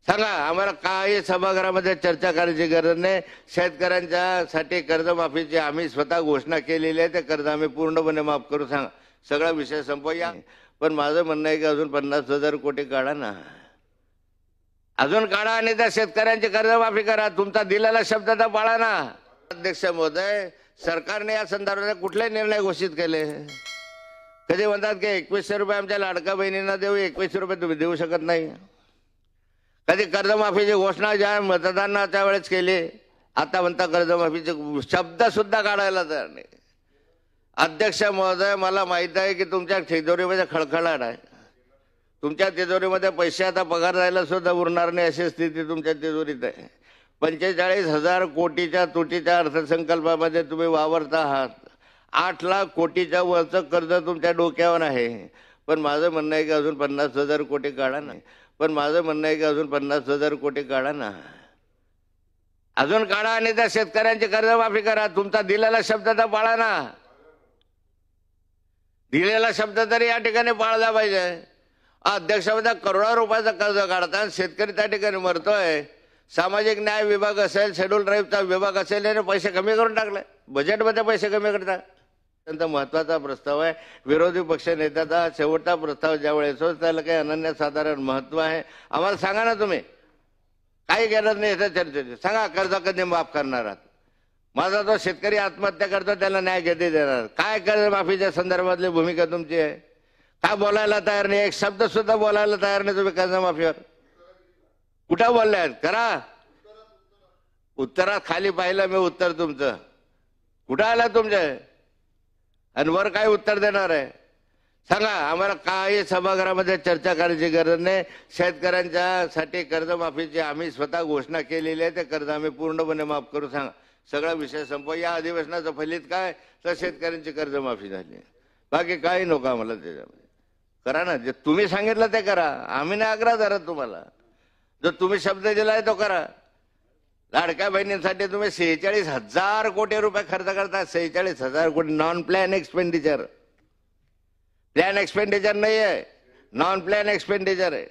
सांगा आम्हाला काही सभागृहामध्ये चर्चा करायची गरज नाही। शेतकऱ्यांच्यासाठी कर्जमाफीची आम्ही स्वतः घोषणा केलेली आहे, ते कर्ज आम्ही पूर्णपणे माफ करू। सांगा सगळा विषय संपवूया। पण माझं म्हणणं आहे की अजून 50,000 कोटी काढा ना, अजून काढा आणि त्या शेतकऱ्यांची कर्जमाफी करा। तुमचा दिलेला शब्द तर पाळा ना। अध्यक्ष महोदय, सरकारने या संदर्भात कुठले निर्णय घोषित केले? कधी म्हणतात की 2100 रुपये आमच्या लाडक्या बहिणींना देऊ, 2100 रुपये तुम्ही देऊ शकत नाही। कधी कर्जमाफीची घोषणा ज्या मतदानाच्या वेळेस केली, आता म्हणता कर्जमाफीचे शब्द सुद्धा काढायला तयार नाही। अध्यक्ष महोदय, मला माहित आहे की तुमच्या तिजोरीमध्ये खळखळाट आहे। तुमच्या तिजोरीमध्ये पैसे आता पगार जायला सुद्धा उरणार नाही अशी स्थिती तुमच्या तिजोरीत आहे। 45,000 कोटीच्या तुटीच्या अर्थसंकल्पामध्ये तुम्ही वावरता आहात। 8 लाख कोटीच्या वरचं कर्ज तुमच्या डोक्यावर आहे। पण माझं म्हणणं आहे की अजून 50,000 कोटी काढा ना। पण माझं म्हणणं आहे की अजून 50,000 कोटी काढा ना, अजून काढा आणि त्या शेतकऱ्यांची कर्जमाफी करा। तुमचा दिलेला शब्द तर पाळा ना। दिलेला शब्द तरी या ठिकाणी पाळला पाहिजे। अध्यक्ष महोदय, करोडो रुपयाचं कर्ज काढतात, शेतकरी त्या ठिकाणी मरतोय। सामाजिक न्याय विभाग असेल, शेड्यूल ट्राईबचा विभाग असेल, याने पैसे कमी करून टाकले, बजेटमध्ये पैसे कमी करतात। अत्यंत महत्त्वाचा प्रस्ताव आहे। विरोधी पक्ष नेत्याचा शेवटचा प्रस्ताव ज्यावेळेस येतो त्याला काही अनन्यसाधारण महत्त्व आहे। आम्हाला सांगा ना, तुम्ही काही गरज नाही याच्या चर्चेची। सांगा कर्ज कधी माफ करणार आहात? माझा जो शेतकरी आत्महत्या करतो त्याला न्याय कधी देणार? काय कर्जमाफीच्या संदर्भातली भूमिका तुमची आहे? काय बोलायला तयार नाही, एक शब्द सुद्धा बोलायला तयार नाही तुम्ही कर्जमाफीवर। कुठं बोलले आहेत? करा। उत्तरात खाली पाहिलं मी उत्तर तुमचं, कुठं आला तुमच्या? आणि वर काय उत्तर देणार आहे? सांगा आम्हाला काही सभागृहामध्ये चर्चा करायची गरज नाही। शेतकऱ्यांच्यासाठी कर्जमाफीची आम्ही स्वतः घोषणा केलेली आहे, ते कर्ज आम्ही पूर्णपणे माफ करू। सांगा सगळा विषय संपव। या अधिवेशनाचं फलित काय? तर शेतकऱ्यांची कर्जमाफी झाली, बाकी काही नको आम्हाला। त्याच्यामध्ये करा ना, जे तुम्ही सांगितलं ते करा। आम्ही नाही आग्रह धरत तुम्हाला, जो तुम्ही शब्द दिलाय तो करा। लाडक्या बहिणींसाठी तुम्ही 46,000 कोटी रुपये खर्च करता। 46,000 कोटी non plan expenditure, plan expenditure नाही आहे, नॉन प्लॅन एक्सपेंडिचर आहे।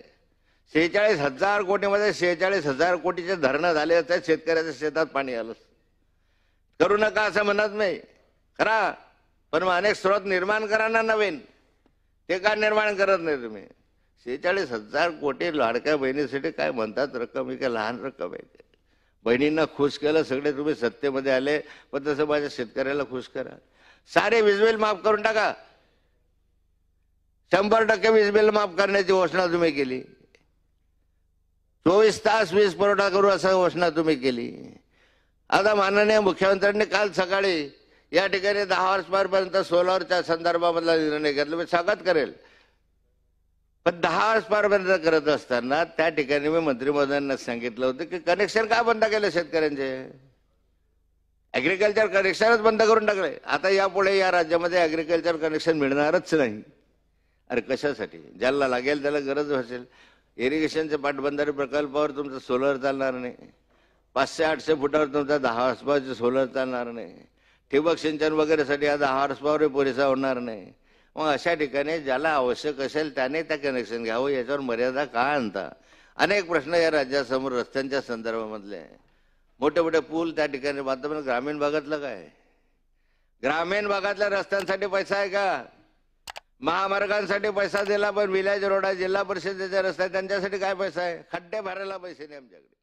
46,000 कोटीमध्ये 46,000 कोटीचे धरणं झाले असते, शेतकऱ्याच्या शेतात पाणी आलं। करू नका असं म्हणत नाही, करा। पण मग अनेक स्रोत निर्माण करा ना नवीन, ते का निर्माण करत नाही तुम्ही? 46,000 कोटी लाडक्या बहिणीसाठी काय म्हणतात रक्कम? ही काय लहान रक्कम आहे? बहिणींना खुश केलं सगळे तुम्ही सत्तेमध्ये आले, पण तसं माझ्या शेतकऱ्याला खुश करा। सारे वीज बिल माफ करून टाका। 100% वीज बिल माफ करण्याची घोषणा तुम्ही केली। 24 तास वीज पुरवठा करू असं घोषणा तुम्ही केली। आता माननीय मुख्यमंत्र्यांनी काल सकाळी या ठिकाणी 10 हॉर्सपावर पर्यंत सोलरच्या संदर्भामधला निर्णय घेतला, मी स्वागत करेल। पण 10 हॉर्सपावर पर्यंत करत असताना त्या ठिकाणी मी मंत्री महोदयांना सांगितलं होतं की कनेक्शन का बंद केले शेतकऱ्यांचे? ऍग्रिकल्चर कनेक्शनच बंद करून टाकले। आता यापुढे या राज्यामध्ये ऍग्रिकल्चर कनेक्शन मिळणारच नाही। अरे कशासाठी? ज्याला लागेल त्याला गरज असेल। इरिगेशनच्या पाटबंधारे प्रकल्पावर तुमचं सोलर चालणार नाही। 500-800 फुटावर तुमचा 10 हॉर्सपावरचे सोलर चालणार नाही। ठिबक सिंचन वगैरेसाठी हा 10 हॉर्सपावर पुरेसा होणार नाही। मग अशा ठिकाणी ज्याला आवश्यक असेल त्याने त्या कनेक्शन घ्यावं, याच्यावर मर्यादा का आणता? अनेक प्रश्न या राज्यासमोर रस्त्यांच्या संदर्भामधले, मोठे मोठे पूल त्या ठिकाणी बांधतात, पण ग्रामीण भागातलं काय? ग्रामीण भागातल्या रस्त्यांसाठी पैसा आहे का? महामार्गांसाठी पैसा दिला, पण विलेज रोड जिल्हा परिषदेचे रस्ते त्यांच्यासाठी काय पैसा आहे? खड्डे भरायला पैसे नाही आमच्याकडे।